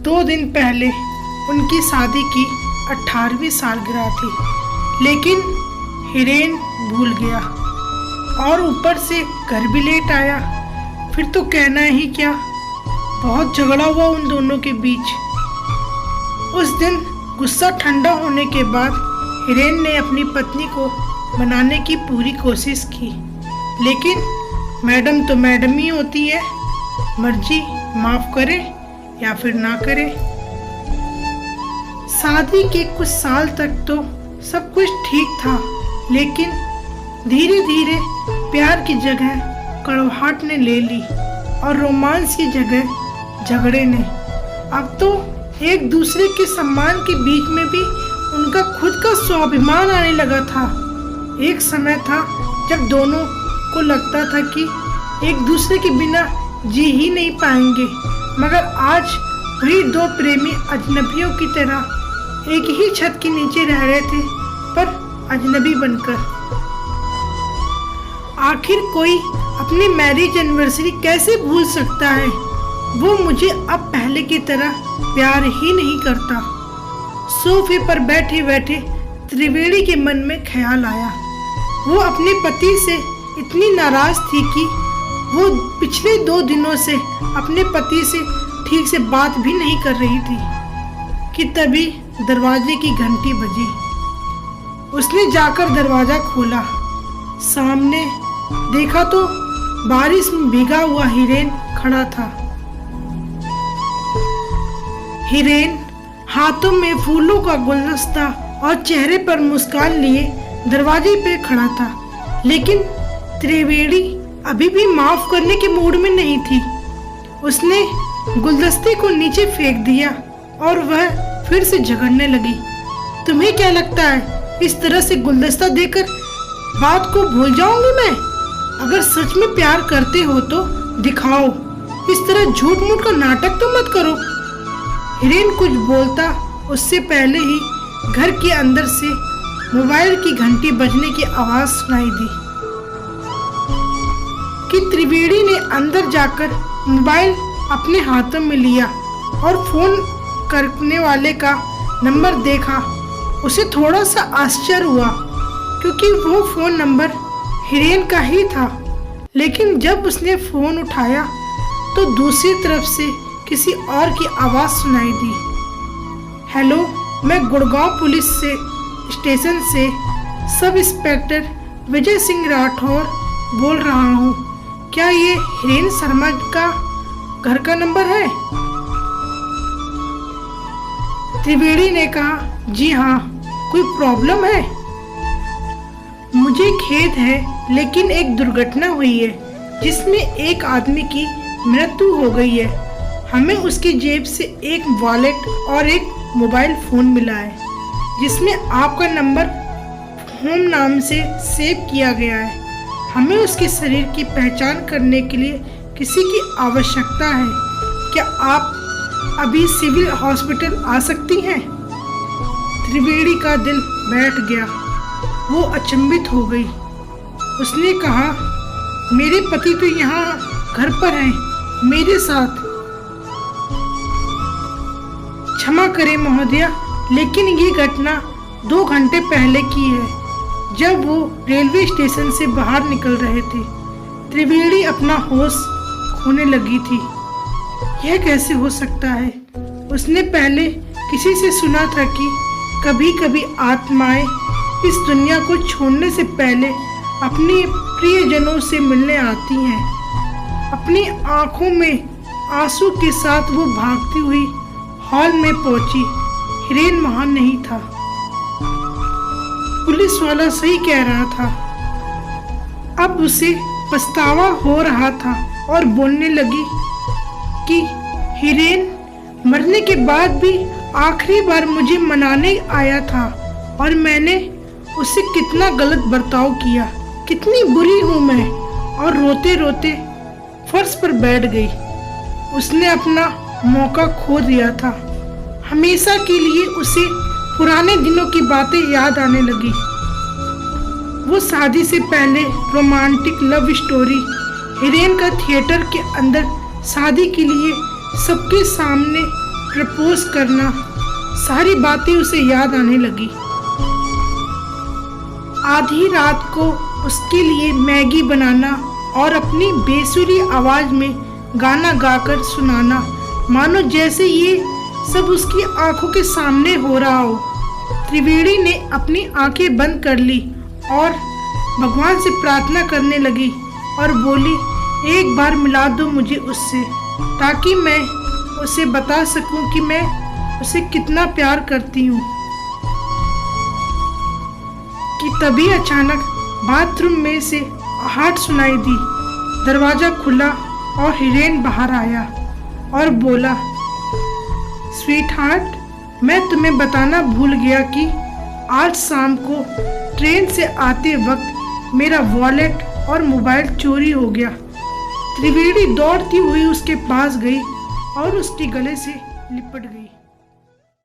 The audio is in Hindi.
2 दिन पहले उनकी शादी की 18वीं सालगिरह थी, लेकिन हिरेन भूल गया और ऊपर से घर भी लेट आया। फिर तो कहना ही क्या, बहुत झगड़ा हुआ उन दोनों के बीच। उस दिन गुस्सा ठंडा होने के बाद हिरेन ने अपनी पत्नी को मनाने की पूरी कोशिश की, लेकिन मैडम तो मैडम ही होती है, मर्जी माफ करे या फिर ना करे। शादी के कुछ साल तक तो सब कुछ ठीक था, लेकिन धीरे धीरे प्यार की जगह कड़वाहट ने ले ली और रोमांस की जगह झगड़े ने। अब तो एक दूसरे के सम्मान के बीच में भी उनका खुद का स्वाभिमान आने लगा था। एक समय था जब दोनों को लगता था कि एक दूसरे के बिना जी ही नहीं पाएंगे, मगर आज वही 2 प्रेमी अजनबियों की तरह एक ही छत के नीचे रह रहे थे, पर अजनबी बनकर। आखिर कोई अपनी मैरिज एनिवर्सरी कैसे भूल सकता है? वो मुझे अब पहले की तरह प्यार ही नहीं करता। सोफे पर बैठे बैठे त्रिवेणी के मन में ख्याल आया। वो अपने पति से इतनी नाराज थी कि वो पिछले 2 दिनों से अपने पति से ठीक से बात भी नहीं कर रही थी कि तभी दरवाजे की घंटी बजी। उसने जाकर दरवाजा खोला। सामने देखा तो बारिश में भीगा हुआ हिरेन खड़ा था। हिरेन हाथों में फूलों का गुलदस्ता और चेहरे पर मुस्कान लिए दरवाजे पे खड़ा था, लेकिन त्रिवेणी अभी भी माफ करने के मूड में नहीं थी। उसने गुलदस्ते को नीचे फेंक दिया और वह फिर से झगड़ने लगी। तुम्हें क्या लगता है इस तरह से गुलदस्ता देकर बात को भूल जाऊंगी मैं? अगर सच में प्यार करते हो तो दिखाओ, इस तरह झूठ मूठ का नाटक तो मत करो। हिरेन कुछ बोलता उससे पहले ही घर के अंदर से मोबाइल की घंटी बजने की आवाज सुनाई दी कि त्रिवेणी ने अंदर जाकर मोबाइल अपने हाथों में लिया और फोन करने वाले का नंबर देखा। उसे थोड़ा सा आश्चर्य हुआ क्योंकि वो फोन नंबर हिरेन का ही था, लेकिन जब उसने फोन उठाया तो दूसरी तरफ से किसी और की आवाज सुनाई दी। हेलो, मैं गुड़गांव पुलिस स्टेशन से सब इंस्पेक्टर विजय सिंह राठौर बोल रहा हूँ। क्या ये हिरेन शर्मा का घर का नंबर है? त्रिवेणी ने कहा, जी हाँ, कोई प्रॉब्लम है? मुझे खेद है, लेकिन एक दुर्घटना हुई है जिसमें एक आदमी की मृत्यु हो गई है। हमें उसकी जेब से एक वॉलेट और एक मोबाइल फोन मिला है जिसमें आपका नंबर होम नाम से सेव किया गया है। हमें उसके शरीर की पहचान करने के लिए किसी की आवश्यकता है। क्या आप अभी सिविल हॉस्पिटल आ सकती हैं? त्रिवेणी का दिल बैठ गया। वो अचंभित हो गई। उसने कहा, मेरे पति तो यहाँ घर पर हैं, मेरे साथ। क्षमा करें महोदया, लेकिन ये घटना 2 घंटे पहले की है, जब वो रेलवे स्टेशन से बाहर निकल रहे थे। त्रिवेणी अपना होश खोने लगी थी। यह कैसे हो सकता है? उसने पहले किसी से सुना था कि कभी कभी आत्माएं इस दुनिया को छोड़ने से पहले अपने प्रियजनों से मिलने आती हैं। अपनी आंखों में आंसू के साथ वो भागती हुई हॉल में पहुंची। हिरेन महान नहीं था। पुलिस वाला सही कह रहा था। अब उसे पछतावा हो रहा था और बोलने लगी कि हिरेन मरने के बाद भी आखिरी बार मुझे मनाने आया था और मैंने उससे कितना गलत बर्ताव किया, कितनी बुरी हूँ मैं। और रोते रोते फर्श पर बैठ गई। उसने अपना मौका खो दिया था। हमेशा के लिए उसे पुराने दिनों की बातें याद आने लगी। वो शादी से पहले रोमांटिक लव स्टोरी हिरेन का थिएटर के अंदर शादी के लिए सबके सामने प्रपोज करना, सारी बातें उसे याद आने लगी। आधी रात को उसके लिए मैगी बनाना और अपनी बेसुरी आवाज में गाना गाकर सुनाना, मानो जैसे ये सब उसकी आंखों के सामने हो रहा हो। त्रिवेणी ने अपनी आंखें बंद कर ली और भगवान से प्रार्थना करने लगी और बोली, एक बार मिला दो मुझे उससे, ताकि मैं उसे बता सकूं कि मैं उसे कितना प्यार करती हूँ। कि तभी अचानक बाथरूम में से आहट सुनाई दी। दरवाजा खुला और हिरेन बाहर आया और बोला, स्वीट हार्ट, मैं तुम्हें बताना भूल गया कि आज शाम को ट्रेन से आते वक्त मेरा वॉलेट और मोबाइल चोरी हो गया। त्रिवेणी दौड़ती हुई उसके पास गई और उसके गले से लिपट गई।